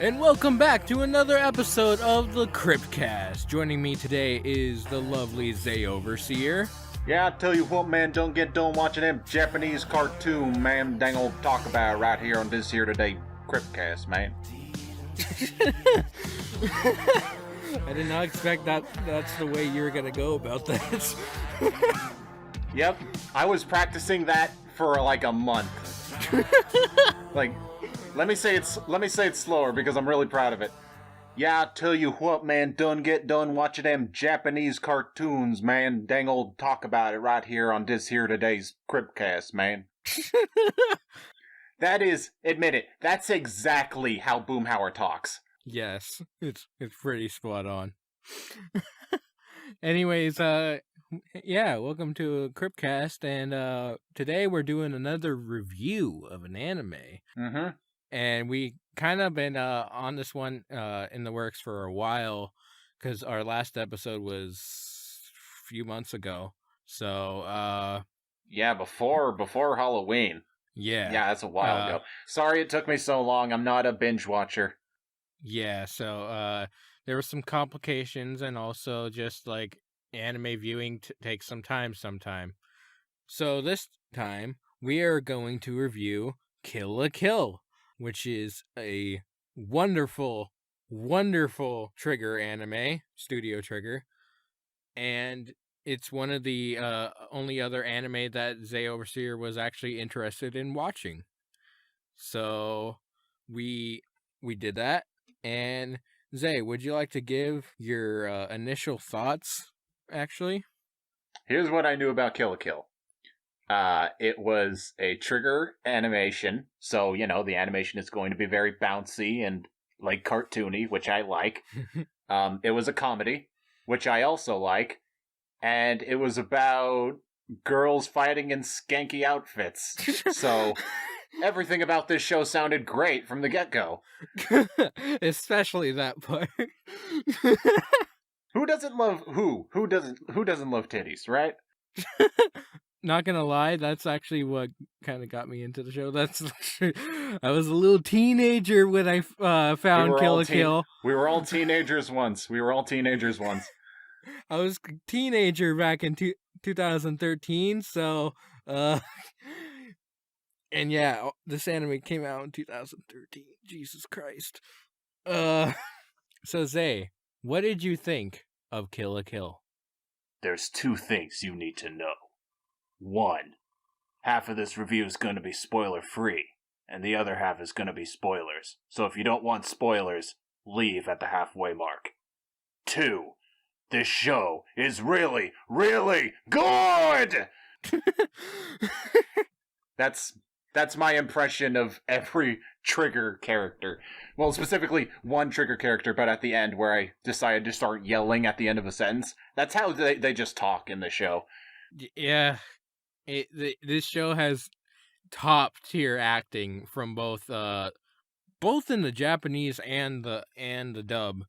and welcome back to another episode of the Cryptcast. Joining me today is the lovely ZehOverseer. Yeah, I tell you what, man, don't get done watching them Japanese cartoon, man. Dang old talk about it right here on this here today Cryptcast, man. I did not expect that's the way you were gonna go about that. Yep, I was practicing that for like a month. Like, let me say it slower because I'm really proud of it. Yeah, I tell you what, man, don't get done watching them Japanese cartoons, man. Dang old talk about it right here on this here today's Cryptcast, man. That is, admit it, that's exactly how Boomhauer talks. Yes, it's pretty spot on. Anyways, yeah, welcome to Cryptcast, and today we're doing another review of an anime. Mm-hmm. And we kind of been on this one in the works for a while, because our last episode was a few months ago. So, yeah, before Halloween. Yeah. Yeah, that's a while ago. Sorry it took me so long. I'm not a binge watcher. Yeah, so there were some complications, and also just like anime viewing takes some time. So this time we are going to review Kill la Kill, which is a wonderful, wonderful Trigger anime, Studio Trigger, and it's one of the only other anime that ZehOverseer was actually interested in watching. So we did that. And Zay, would you like to give your initial thoughts, actually? Here's what I knew about Kill la Kill. It was a Trigger animation, so, you know, the animation is going to be very bouncy and, like, cartoony, which I like. It was a comedy, which I also like, and it was about girls fighting in skanky outfits, so... Everything about this show sounded great from the get-go. Especially that part. Who doesn't love who doesn't love titties, right? Not gonna lie, that's actually what kind of got me into the show. I was a little teenager when I found Kill la Kill. We were all teenagers once. I was a teenager back in 2013, so and yeah, this anime came out in 2013. Jesus Christ. So Zay, what did you think of Kill la Kill? There's two things you need to know. One, half of this review is going to be spoiler-free, and the other half is going to be spoilers. So if you don't want spoilers, leave at the halfway mark. Two, this show is really, really good! That's my impression of every Trigger character. Well, specifically one Trigger character, but at the end where I decided to start yelling at the end of a sentence. That's how they just talk in the show. Yeah, this show has top tier acting from both in the Japanese and the dub.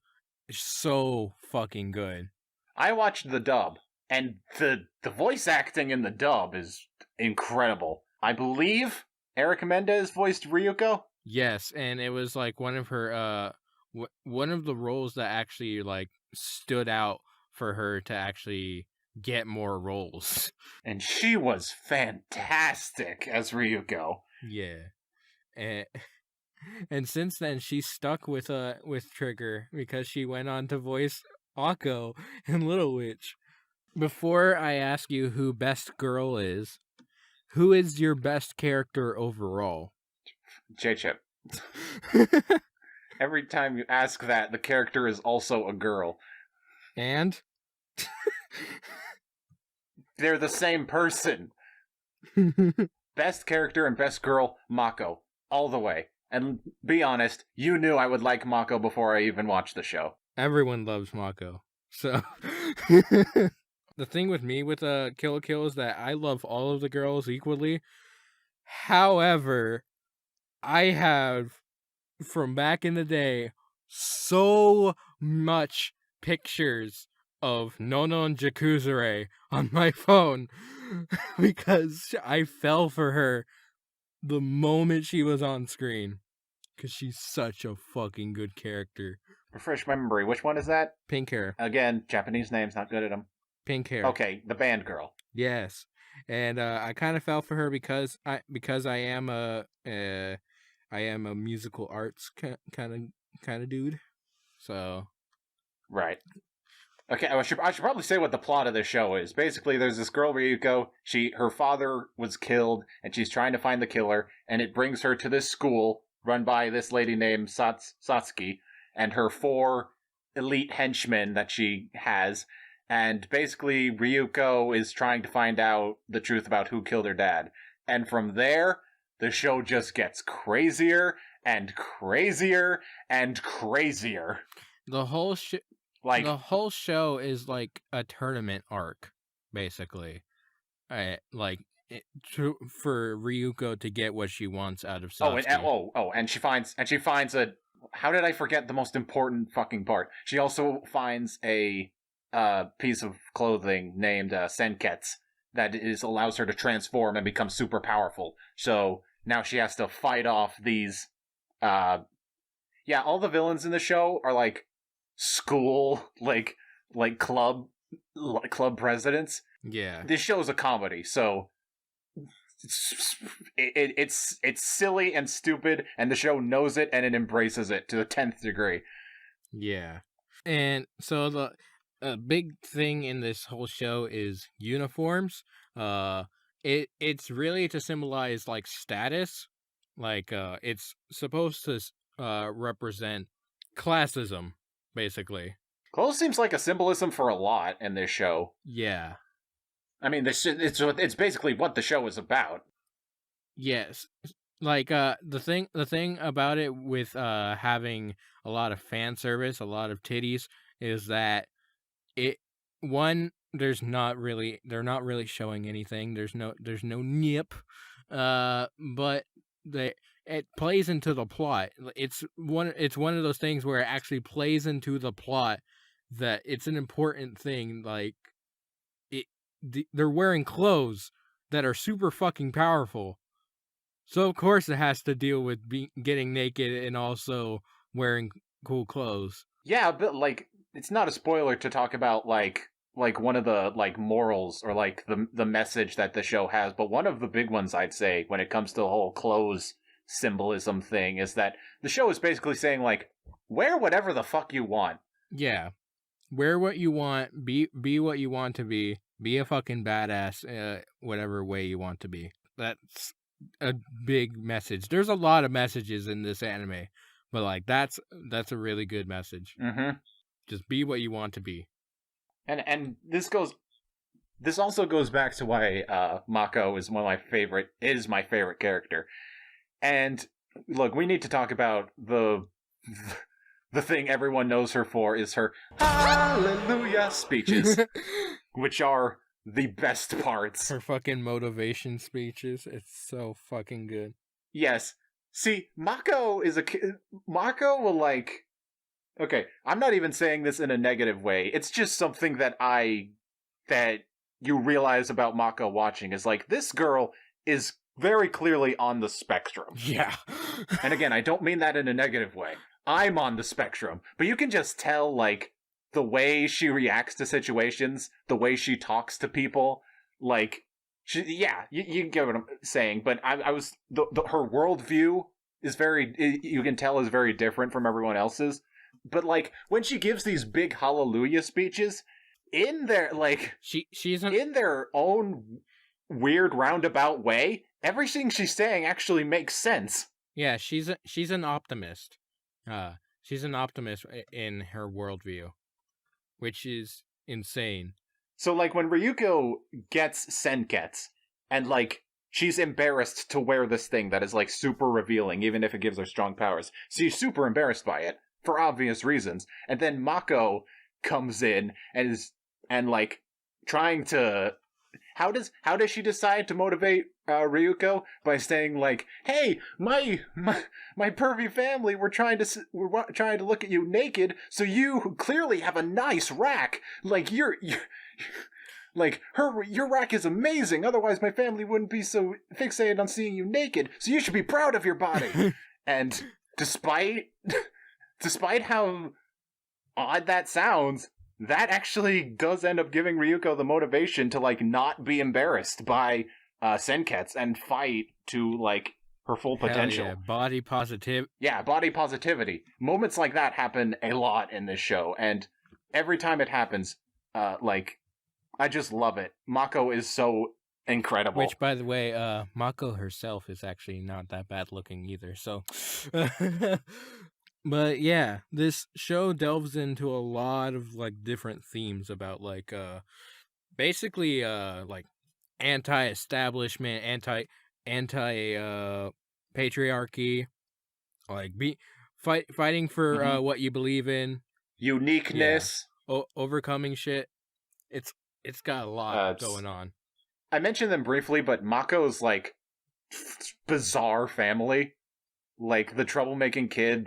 It's so fucking good. I watched the dub, and the voice acting in the dub is incredible. I believe Erica Mendez voiced Ryuko? Yes, and it was like one of her one of the roles that actually like stood out for her to actually get more roles. And she was fantastic as Ryuko. Yeah. And since then she's stuck with Trigger because she went on to voice Akko in Little Witch. Before I ask you who best girl is, who is your best character overall? JChip. Every time you ask that, the character is also a girl. And? They're the same person. Best character and best girl, Mako. All the way. And be honest, you knew I would like Mako before I even watched the show. Everyone loves Mako. So... The thing with me with Kill la Kill is that I love all of the girls equally. However, I have, from back in the day, so much pictures of Nonon Jakuzure on my phone because I fell for her the moment she was on screen. because she's such a fucking good character. Refresh my memory. Which one is that? Pink hair. Again, Japanese names, not good at them. Pink hair. Okay, the band girl. Yes, and I kind of fell for her because I am a musical arts kind of dude. So. Right. Okay, I should probably say what the plot of this show is. Basically, there's this girl, Ryuko. Her father was killed, and she's trying to find the killer, and it brings her to this school run by this lady named Satsuki, and her 4 elite henchmen that she has. And basically, Ryuko is trying to find out the truth about who killed her dad. And from there, the show just gets crazier and crazier and crazier. The whole show is like a tournament arc, basically. For Ryuko to get what she wants out of Satsuki. And she finds a. How did I forget the most important fucking part? She also finds a piece of clothing named Senketsu that allows her to transform and become super powerful. So now she has to fight off these. All the villains in the show are like school, like club presidents. Yeah, this show is a comedy, so it's silly and stupid, and the show knows it and it embraces it to the 10th degree. Yeah, and so the big thing in this whole show is uniforms. It's really to symbolize like status, like it's supposed to represent classism, basically. Clothes seems like a symbolism for a lot in this show. Yeah. I mean, it's basically what the show is about. Yes. Like the thing about it with having a lot of fan service, a lot of titties, is that they're not really showing anything. There's no nip. But it plays into the plot. It's one of those things where it actually plays into the plot, that it's an important thing. Like they're wearing clothes that are super fucking powerful, so of course it has to deal with getting naked and also wearing cool clothes. Yeah, but like it's not a spoiler to talk about like one of the like morals or like the message that the show has, but one of the big ones I'd say when it comes to the whole clothes symbolism thing is that the show is basically saying like, wear whatever the fuck you want. Yeah, wear what you want, be what you want to be a fucking badass, whatever way you want to be. That's a big message. There's a lot of messages in this anime, but like that's a really good message. Mm-hmm. Just be what you want to be. And this also goes back to why Mako is my favorite character. And look, we need to talk about the thing everyone knows her for is her hallelujah speeches, which are the best parts. Her fucking motivation speeches. It's so fucking good. Yes. See, Mako will like... Okay, I'm not even saying this in a negative way. It's just something that you realize about Mako watching is like, this girl is very clearly on the spectrum. Yeah. And again, I don't mean that in a negative way. I'm on the spectrum. But you can just tell, like, the way she reacts to situations, the way she talks to people, like, you get what I'm saying. But her worldview is you can tell is very different from everyone else's. But, like, when she gives these big hallelujah speeches, in their, like, in their own weird roundabout way, everything she's saying actually makes sense. Yeah, she's an optimist. She's an optimist in her worldview, which is insane. So, like, when Ryuko gets Senketsu, and, like, she's embarrassed to wear this thing that is, like, super revealing, even if it gives her strong powers. She's super embarrassed by it, for obvious reasons. And then Mako comes in and like, trying to... How does she decide to motivate Ryuko? By saying like, "Hey, my pervy family, we're trying to look at you naked, so you clearly have a nice rack. Like you're like your rack is amazing. Otherwise, my family wouldn't be so fixated on seeing you naked. So you should be proud of your body." And despite despite how odd that sounds, that actually does end up giving Ryuko the motivation to like not be embarrassed by Senketsu and fight to like her full potential. Hell yeah, body positive. Yeah, body positivity. Moments like that happen a lot in this show, and every time it happens, like I just love it. Mako is so incredible. Which, by the way, Mako herself is actually not that bad looking either. So, but yeah, this show delves into a lot of like different themes about like basically like anti-establishment, anti patriarchy, like fighting for what you believe in, uniqueness, overcoming shit. It's got a lot going on. I mentioned them briefly, but Mako's like bizarre family, like the troublemaking kid,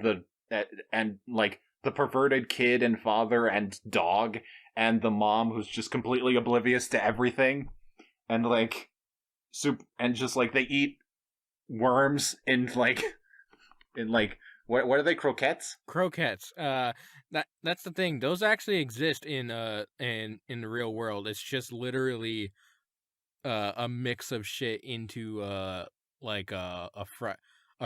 and like the perverted kid and father and dog, and the mom who's just completely oblivious to everything, and like and just like they eat worms in like what are they, croquettes? Croquettes. That's the thing. Those actually exist in the real world. It's just literally a mix of shit into like a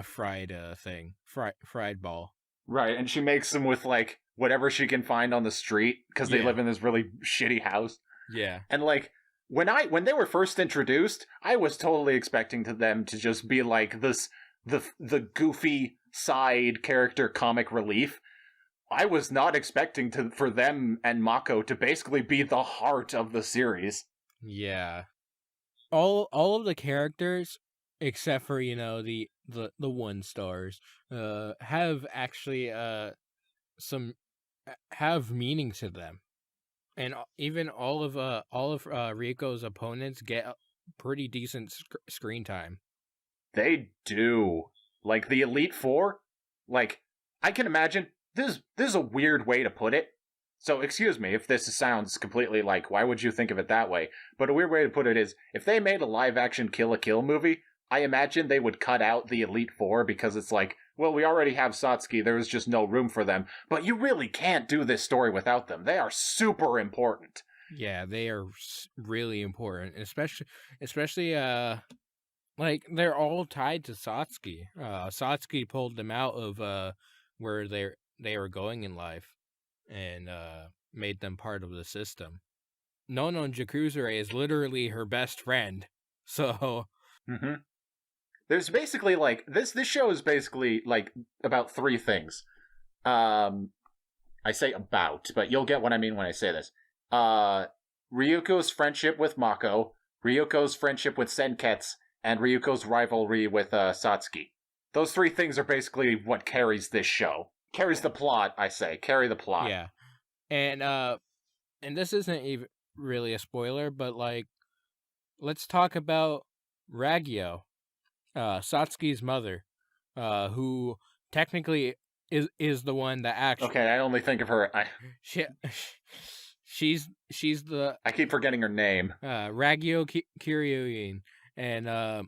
fried thing, fried ball. Right, and she makes them with like whatever she can find on the street because they live in this really shitty house. Yeah, and like when they were first introduced, I was totally expecting them to just be like the goofy side character comic relief. I was not expecting for them and Mako to basically be the heart of the series. Yeah. All of the characters, except for the 1-stars, have actually have meaning to them, and even all of Riko's opponents get pretty decent screen time. They do. Like the Elite Four, like I can imagine this is a weird way to put it. So excuse me if this sounds completely like, why would you think of it that way? But a weird way to put it is, if they made a live-action Kill la Kill movie, I imagine they would cut out the Elite Four because it's like, well, we already have Satsuki, there's just no room for them. But you really can't do this story without them. They are super important. Yeah, they are really important, especially like they're all tied to Satsuki. Satsuki pulled them out of where they were going in life, and made them part of the system. Nono Jakuzure is literally her best friend. So there's basically like this show is basically like about three things. I say about, but you'll get what I mean when I say this. Ryuko's friendship with Mako, Ryuko's friendship with Senketsu, and Ryuko's rivalry with Satsuki. Those three things are basically what carries this show. Carries the plot, I say. Carry the plot. Yeah. And this isn't even really a spoiler, but like, let's talk about Ragyo, Satsuki's mother, who technically is the one that actually... Okay, I only think of her... She's the... I keep forgetting her name. Ragyo Kiryuin, and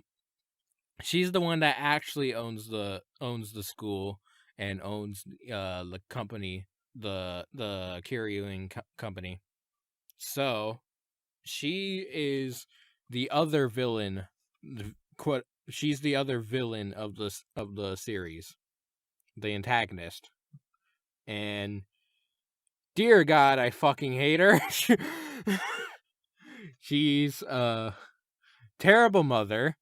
she's the one that actually owns the school and owns the company, the Kiryuin company. So she is the other villain. She's the other villain of the series, the antagonist. And dear God, I fucking hate her. She's a terrible mother.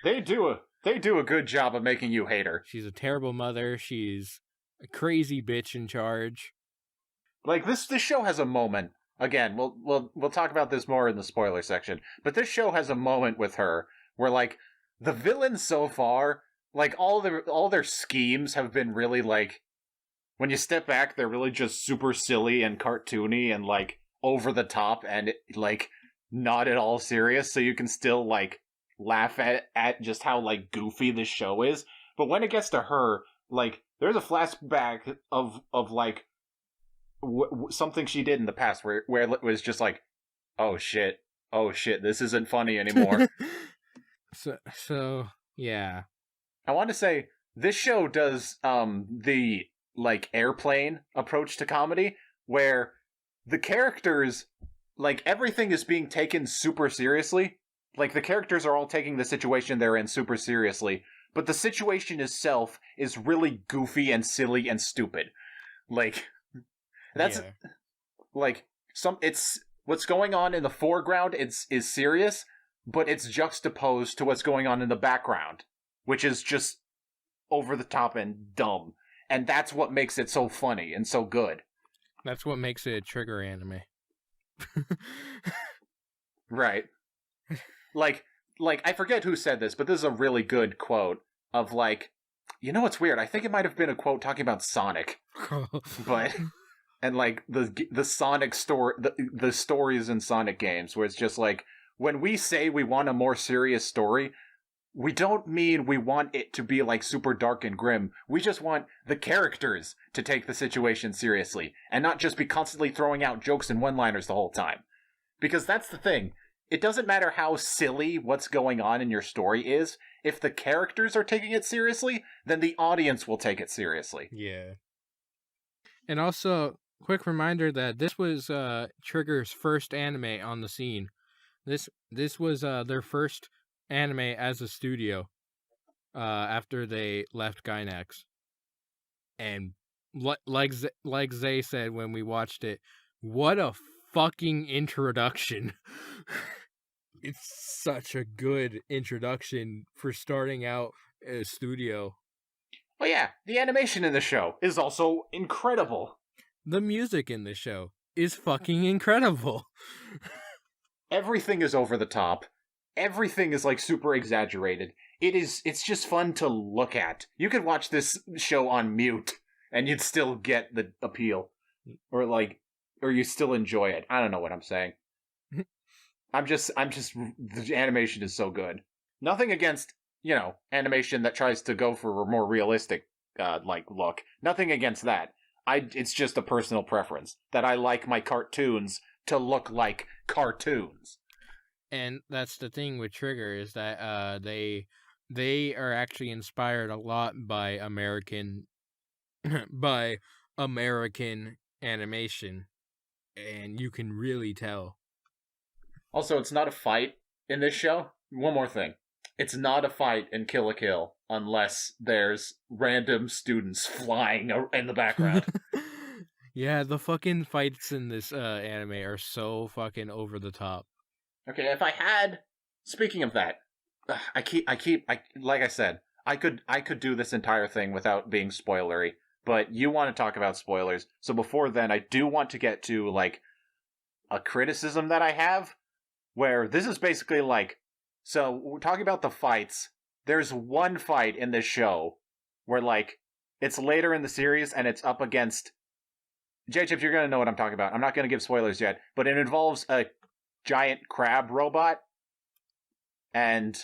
They do a good job of making you hate her. She's a terrible mother. She's a crazy bitch in charge. Like this show has a moment. Again, we'll talk about this more in the spoiler section. But this show has a moment with her where like the villains so far, like all their schemes have been really like, when you step back, they're really just super silly and cartoony and like over the top and like not at all serious. So you can still like laugh at just how like goofy this show is. But when it gets to her, like there's a flashback of like something she did in the past where it was just like, oh shit, this isn't funny anymore. So yeah, I want to say this show does the like airplane approach to comedy where the characters, like, everything is being taken super seriously. Like, the characters are all taking the situation they're in super seriously, but the situation itself is really goofy and silly and stupid. Like, that's like it's what's going on in the foreground is serious, but it's juxtaposed to what's going on in the background, which is just over the top and dumb. And that's what makes it so funny and so good. That's what makes it a trigger anime. Right. Like I forget who said this, but this is a really good quote of like, you know what's weird? I think it might have been a quote talking about Sonic. But and like the Sonic story, the stories in Sonic games where it's just like, when we say we want a more serious story, we don't mean we want it to be like super dark and grim. We just want the characters to take the situation seriously and not just be constantly throwing out jokes and one-liners the whole time. Because that's the thing. It doesn't matter how silly what's going on in your story is. If the characters are taking it seriously, then the audience will take it seriously. Yeah. And also, quick reminder that this was Trigger's first anime on the scene. This was their first anime as a studio after they left Gainax. And like Zay said when we watched it, what a fucking introduction. It's such a good introduction for starting out a studio. Oh yeah, the animation in the show is also incredible. The music in the show is fucking incredible. Everything is over the top. Everything is like super exaggerated. It's just fun to look at. You could watch this show on mute and you'd still get the appeal. Or you still enjoy it. I don't know what I'm saying. The animation is so good. Nothing against, animation that tries to go for a more realistic, look. Nothing against that. It's just a personal preference that I like my cartoons to look like cartoons. And that's the thing with Trigger is that they are actually inspired a lot by American animation, and you can really tell. Also, it's not a fight in this show. One more thing. It's not a fight in Kill la Kill unless there's random students flying in the background. Yeah, the fucking fights in this anime are so fucking over the top. Okay, speaking of that, like I said, I could do this entire thing without being spoilery, but you want to talk about spoilers. So before then, I do want to get to like a criticism that I have, where this is basically like, so we're talking about the fights. There's one fight in this show where like it's later in the series and it's up against JChip. You're gonna know what I'm talking about. I'm not gonna give spoilers yet, but it involves a giant crab robot, and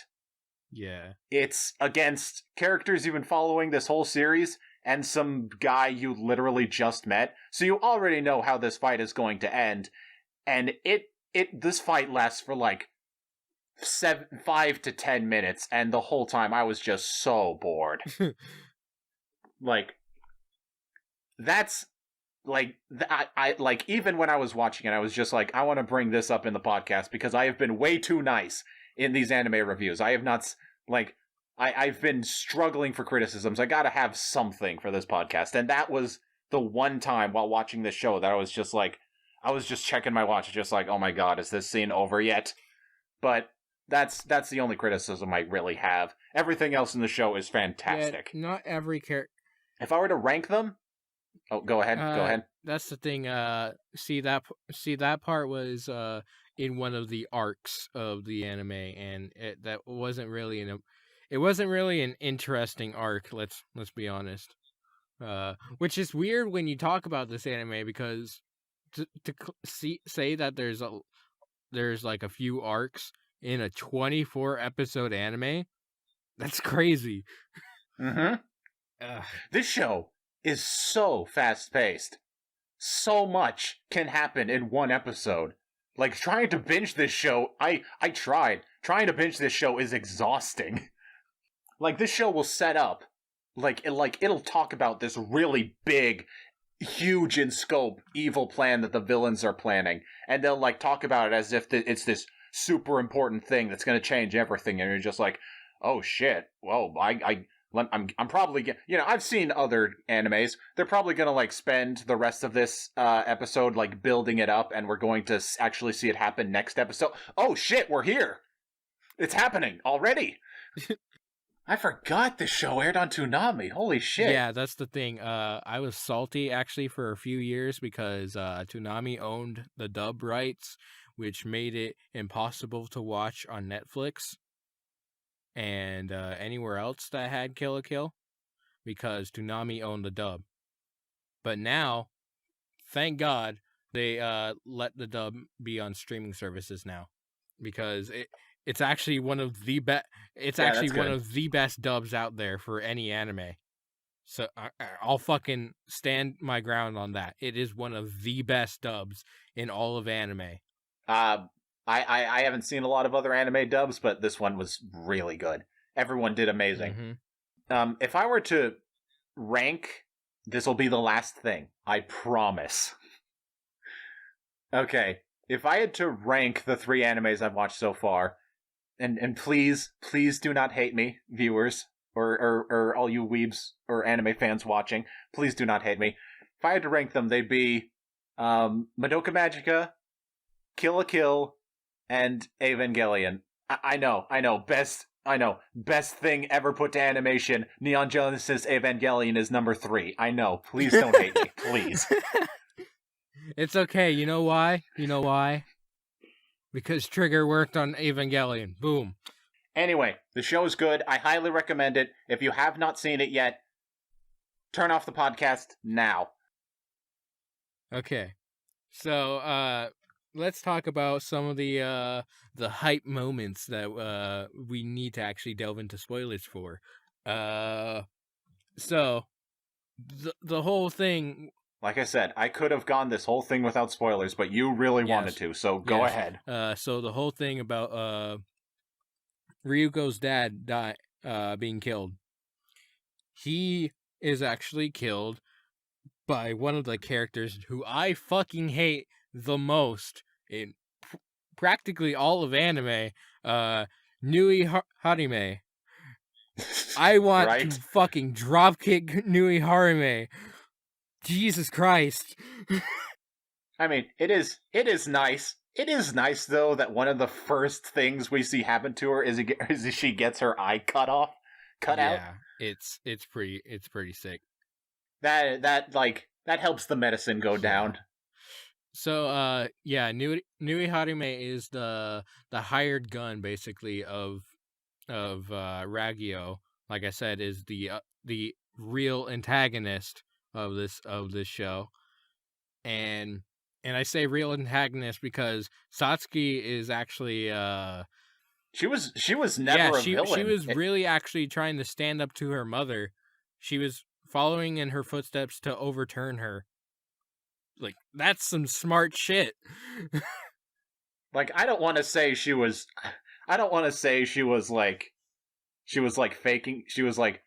yeah, it's against characters you've been following this whole series and some guy you literally just met, so you already know how this fight is going to end. And this fight lasts for like 5 to 10 minutes, and the whole time I was just so bored. Like, that's like, I like, even when I was watching it, I was just like, I want to bring this up in the podcast because I have been way too nice in these anime reviews. I have not, like, I've been struggling for criticisms. I gotta have something for this podcast. And that was the one time while watching this show that I was just like, I was just checking my watch, just like, oh my god, is this scene over yet? But that's the only criticism I really have. Everything else in the show is fantastic. Yeah, not every character. If I were to rank them, go ahead. That's the thing. See that part was in one of the arcs of the anime, and that wasn't really an interesting arc. Let's be honest. Which is weird when you talk about this anime, because to say that there's like a few arcs in a 24 episode anime, that's crazy. Mm-hmm. This show is so fast-paced. So much can happen in one episode. Like, trying to binge this show, I tried. Trying to binge this show is exhausting. Like, this show will set up it'll talk about this really big, huge in scope evil plan that the villains are planning, and they'll like talk about it as if it's this super important thing that's going to change everything, and you're just like, oh shit, whoa, I'm probably I've seen other animes. They're probably going to like spend the rest of this episode like building it up, and we're going to actually see it happen next episode. Oh shit, we're here. It's happening already. I forgot the show aired on Toonami. Holy shit. Yeah, that's the thing. I was salty actually for a few years because Toonami owned the dub rights, which made it impossible to watch on Netflix and anywhere else that had Kill la Kill, because Toonami owned the dub. But now, thank God, they let the dub be on streaming services now, because it's actually one of the best. It's actually one of the best dubs out there for any anime. So I'll fucking stand my ground on that. It is one of the best dubs in all of anime. I haven't seen a lot of other anime dubs, but this one was really good. Everyone did amazing. Mm-hmm. If I were to rank, this will be the last thing. I promise. Okay, if I had to rank the 3 animes I've watched so far, and please do not hate me, viewers, or all you weebs or anime fans watching, please do not hate me. If I had to rank them, they'd be Madoka Magica, Kill la Kill, and Evangelion. I know, best thing ever put to animation. Neon Genesis Evangelion is number 3. I know, please don't hate me, please. It's okay, you know why? Because Trigger worked on Evangelion. Boom. Anyway, the show is good. I highly recommend it. If you have not seen it yet, turn off the podcast now. Okay. So, let's talk about some of the hype moments that we need to actually delve into spoilers for. So the whole thing. Like I said, I could have gone this whole thing without spoilers, but you really wanted to, so go ahead. So the whole thing about Ryuko's dad being killed. He is actually killed by one of the characters who I fucking hate the most in practically all of anime, Nui Harime. I want to fucking dropkick Nui Harime. Jesus Christ. I mean, it is nice. It is nice, though, that one of the first things we see happen to her is she gets her eye cut out. Yeah, it's pretty sick. That helps the medicine go down. So, Nui Harime is the hired gun, basically, of Ragyo. Like I said, is the real antagonist of this show, and I say real antagonist because Satsuki is actually she was never a villain. She was really actually trying to stand up to her mother. She was following in her footsteps to overturn her. Like, that's some smart shit. Like, I don't want to say she was like faking. She was like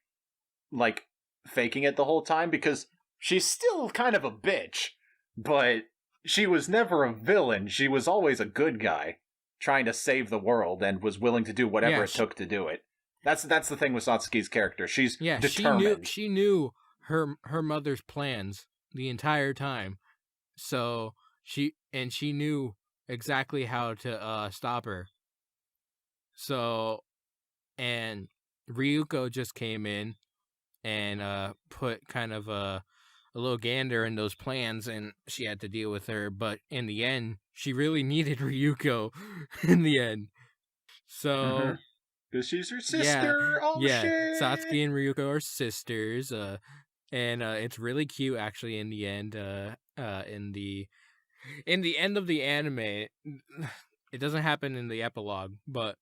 faking it the whole time, because she's still kind of a bitch, but she was never a villain. She was always a good guy trying to save the world and was willing to do whatever it took to do it. That's the thing with Satsuki's character. She's determined. She knew her mother's plans the entire time. So she knew exactly how to stop her. So, and Ryuko just came in and put kind of a little gander in those plans, and she had to deal with her. But in the end, she really needed Ryuko in the end. So, because she's her sister. Shit. Satsuki and Ryuko are sisters. And it's really cute, actually. In the end, in the end of the anime, it doesn't happen in the epilogue, but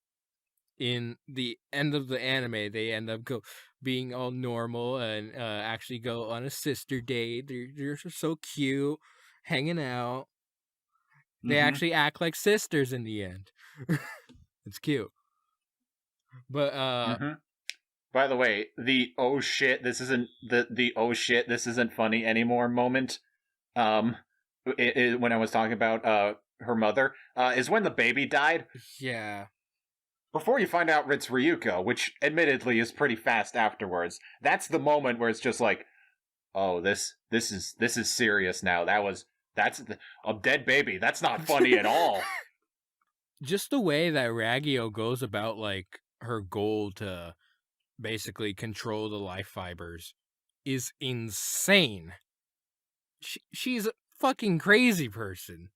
in the end of the anime, they end up being all normal and actually go on a sister date. They're so cute, hanging out. They actually act like sisters in the end. It's cute. But By the way, the oh shit, this isn't the oh shit, this isn't funny anymore moment. When I was talking about her mother, is when the baby died. Yeah. Before you find out it's Ryuko, which admittedly is pretty fast afterwards. That's the moment where it's just like, oh, this is serious now. That's a dead baby. That's not funny at all. Just the way that Ragio goes about like her goal to basically control the life fibers is insane. She's a fucking crazy person.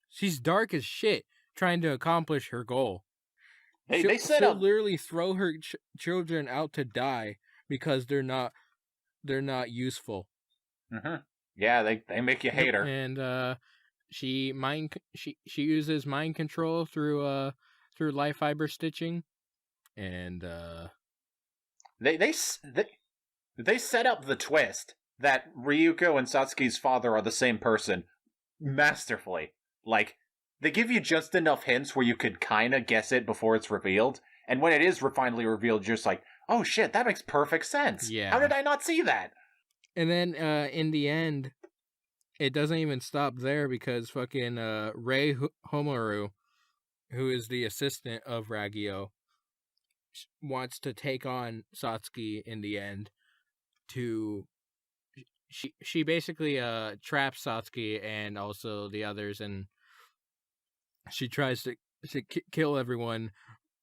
She's dark as shit trying to accomplish her goal. She'll literally throw her children out to die because they're not useful. Mm-hmm. Yeah, they make you hate her. And she uses mind control through life fiber stitching, and they set up the twist that Ryuko and Satsuki's father are the same person masterfully. Like, they give you just enough hints where you could kind of guess it before it's revealed, and when it is finally revealed, you're just like, oh shit, that makes perfect sense. Yeah. How did I not see that? And then in the end, it doesn't even stop there because fucking Rei Homaru, who is the assistant of Ragio, wants to take on Satsuki in the end. She basically traps Satsuki and also the others, and she tries to kill everyone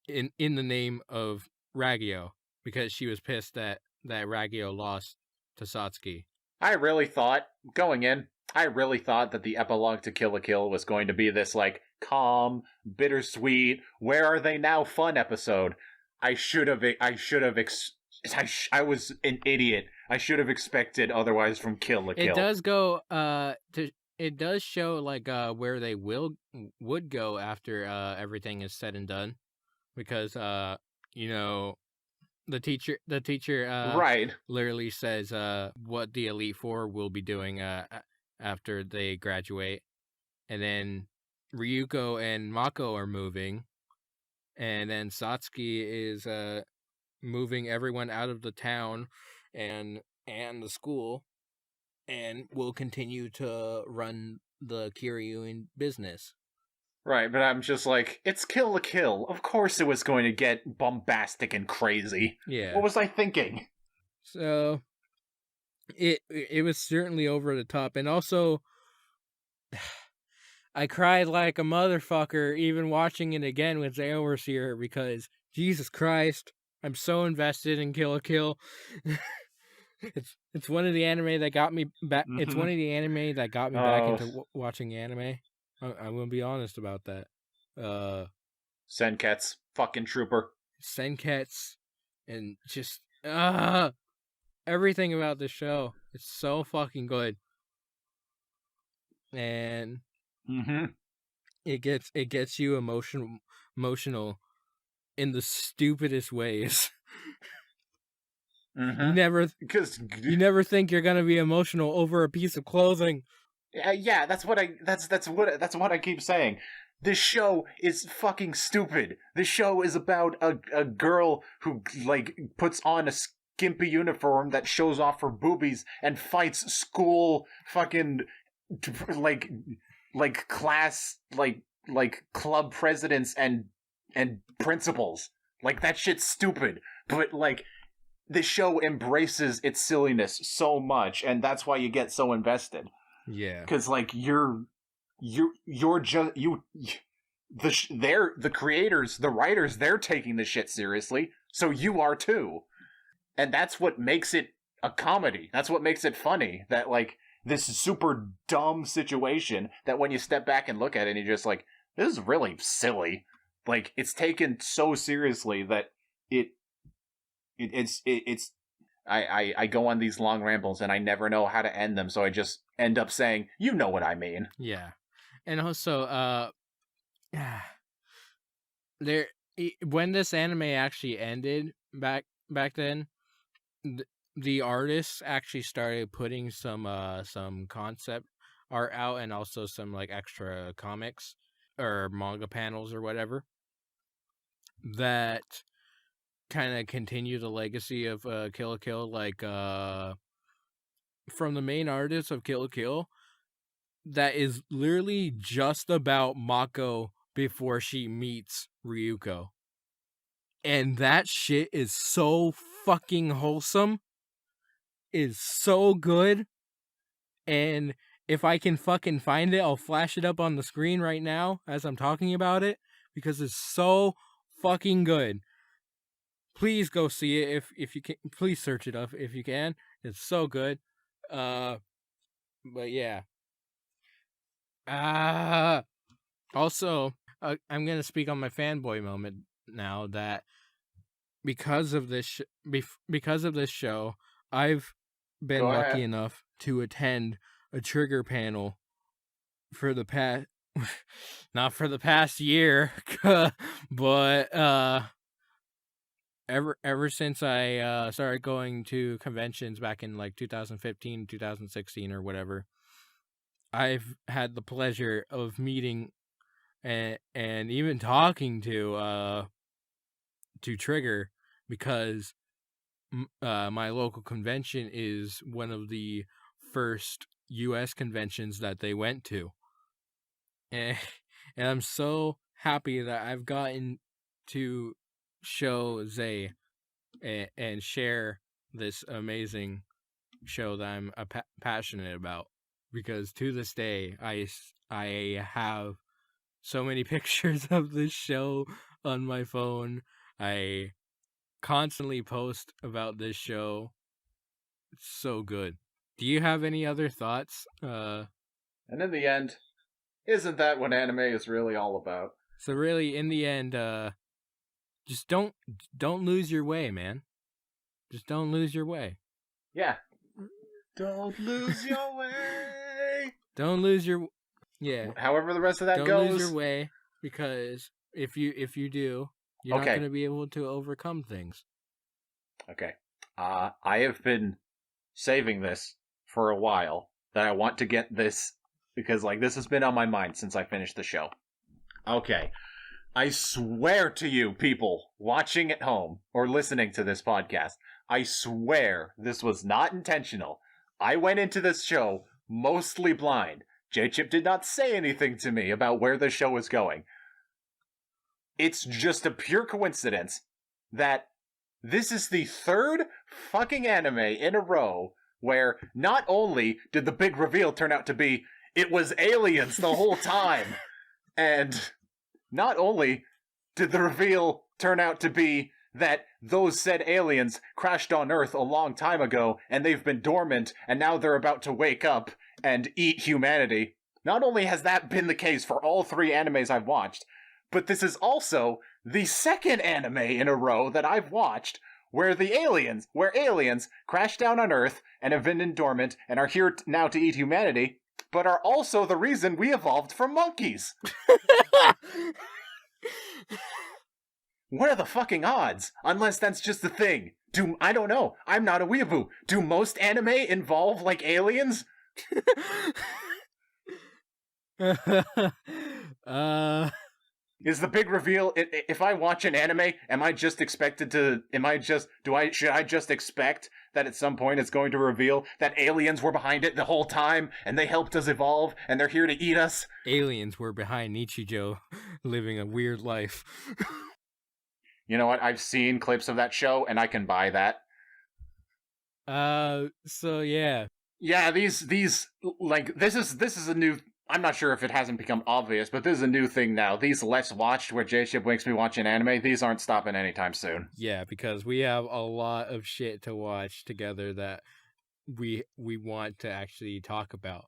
in the name of Ragio because she was pissed that Ragio lost to Satsuki. I really thought that the epilogue to Kill la Kill was going to be this, like, calm, bittersweet, where are they now fun episode. I was an idiot. I should have expected otherwise from Kill la Kill. It does go it does show like where they would go after everything is said and done, because you know, the teacher right, literally says what the Elite Four will be doing after they graduate, and then Ryuko and Mako are moving, and then Satsuki is moving everyone out of the town and the school, and will continue to run the Kiryuin business. Right, but I'm just like, it's Kill la Kill. Of course it was going to get bombastic and crazy. Yeah. What was I thinking? So, it was certainly over the top, and also, I cried like a motherfucker even watching it again with ZehOverseer because, Jesus Christ, I'm so invested in Kill la Kill. It's one of the anime that got me back. Mm-hmm. It's one of the anime that got me back into watching anime. I'm gonna be honest about that. Senketsu, fucking trooper. Senketsu, and just everything about this show. It's so fucking good, and it gets you emotional in the stupidest ways. Mm-hmm. You never think you're gonna be emotional over a piece of clothing. Yeah, that's what I keep saying. This show is fucking stupid. This show is about a girl who, like, puts on a skimpy uniform that shows off her boobies and fights school fucking like class like club presidents and principals. Like, that shit's stupid. But, like, the show embraces its silliness so much, and that's why you get so invested. Yeah, because like the creators, the writers, they're taking the shit seriously, so you are too, and that's what makes it a comedy. That's what makes it funny. That, like, this super dumb situation that when you step back and look at it, and you're just like, this is really silly. Like, it's taken so seriously that it's. I go on these long rambles and I never know how to end them, so I just end up saying, you know what I mean. Yeah. And also, when this anime actually ended back then, the artists actually started putting some concept art out, and also some, like, extra comics or manga panels or whatever that kind of continue the legacy of Kill la Kill, like from the main artist of Kill la Kill, that is literally just about Mako before she meets Ryuko. And that shit is so fucking wholesome. Is so good. And if I can fucking find it, I'll flash it up on the screen right now as I'm talking about it, because it's so fucking good. Please go see it if you can. Please search it up if you can. It's so good. But yeah. Also, I'm gonna speak on my fanboy moment now. That because of this show, I've been lucky enough to attend a trigger panel for the past, not for the past year, but ever since I started going to conventions back in like 2015, 2016 or whatever, I've had the pleasure of meeting and even talking to Trigger, because my local convention is one of the first U.S. conventions that they went to, and I'm so happy that I've gotten to show Zeh and share this amazing show that I'm passionate about, because to this day I have so many pictures of this show on my phone. I constantly post about this show. It's so good. Do you have any other thoughts? And in the end, isn't that what anime is really all about? So really, in the end, just don't lose your way, man. Just don't lose your way. Yeah. Don't lose your way. Don't lose your... Yeah. However the rest of that goes. Don't lose your way, because if you do, you're not going to be able to overcome things. Okay. I have been saving this for a while, that I want to get this, because like this has been on my mind since I finished the show. Okay. I swear to you, people watching at home or listening to this podcast, I swear this was not intentional. I went into this show mostly blind. JChip did not say anything to me about where the show was going. It's just a pure coincidence that this is the third fucking anime in a row where not only did the big reveal turn out to be it was aliens the whole time, and not only did the reveal turn out to be that those said aliens crashed on Earth a long time ago and they've been dormant and now they're about to wake up and eat humanity. Not only has that been the case for all three animes I've watched, but this is also the second anime in a row that I've watched where aliens crash down on Earth and have been dormant and are here now to eat humanity, but are also the reason we evolved from monkeys. What are the fucking odds? Unless that's just the thing. I don't know. I'm not a weeaboo. Do most anime involve, like, aliens? Is the big reveal, if I watch an anime, should I just expect that at some point it's going to reveal that aliens were behind it the whole time, and they helped us evolve, and they're here to eat us? Aliens were behind Nichijou living a weird life. You know what? I've seen clips of that show, and I can buy that. So yeah. Yeah, these, like, this is a new... I'm not sure if it hasn't become obvious, but this is a new thing now. These Let's Watched, where JChip makes me watch an anime, these aren't stopping anytime soon. Yeah, because we have a lot of shit to watch together that we want to actually talk about.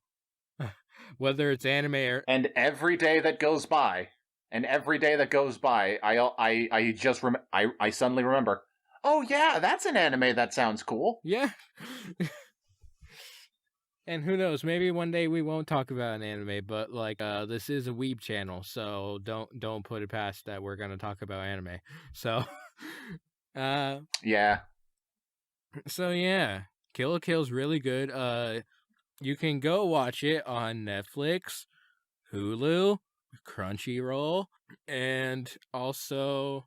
Whether it's anime or... And every day that goes by, I suddenly remember, oh yeah, that's an anime that sounds cool. Yeah. And who knows, maybe one day we won't talk about an anime, but like this is a weeb channel, so don't put it past that we're gonna talk about anime. So yeah. So yeah, Kill la Kill's really good. You can go watch it on Netflix, Hulu, Crunchyroll, and also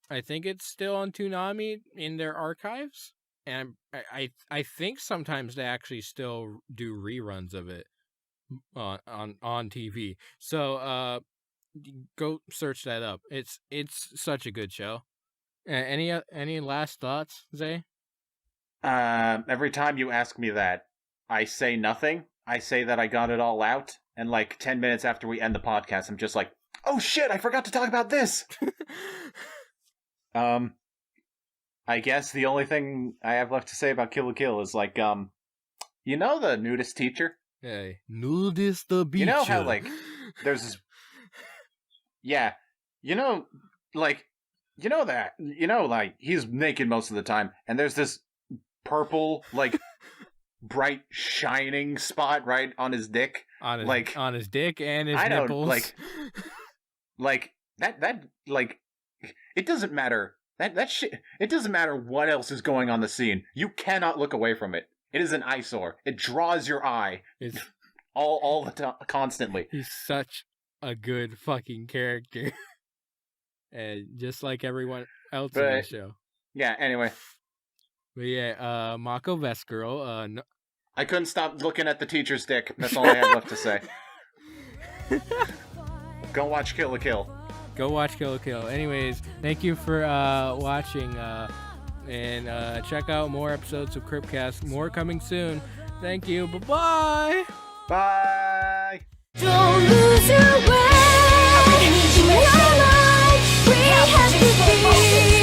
I think it's still on Toonami in their archives, and I think sometimes they actually still do reruns of it on TV. So go search that up. It's such a good show. Any last thoughts, Zay? Every time you ask me that, I say nothing. I say that I got it all out, and like 10 minutes after we end the podcast, I'm just like, oh shit, I forgot to talk about this! I guess the only thing I have left to say about Kill la Kill is like, you know the nudist teacher? Hey, nudist the beach. You know how, like, there's this... Yeah, like, he's naked most of the time, and there's this purple, like, bright, shining spot right on his dick. On his dick and his nipples. It doesn't matter. That shit, it doesn't matter what else is going on the scene. You cannot look away from it. It is an eyesore. It draws your eye. It's all the time, constantly. He's such a good fucking character. And just like everyone else in the show. Yeah, anyway. But yeah, Mako Vest Girl, I couldn't stop looking at the teacher's dick. That's all I have left to say. Go watch Kill la Kill. Go watch Kill la Kill. Anyways, thank you for watching, and check out more episodes of Cryptcast. More coming soon. Thank you. Bye-bye. Bye. Don't lose your way. We have to be.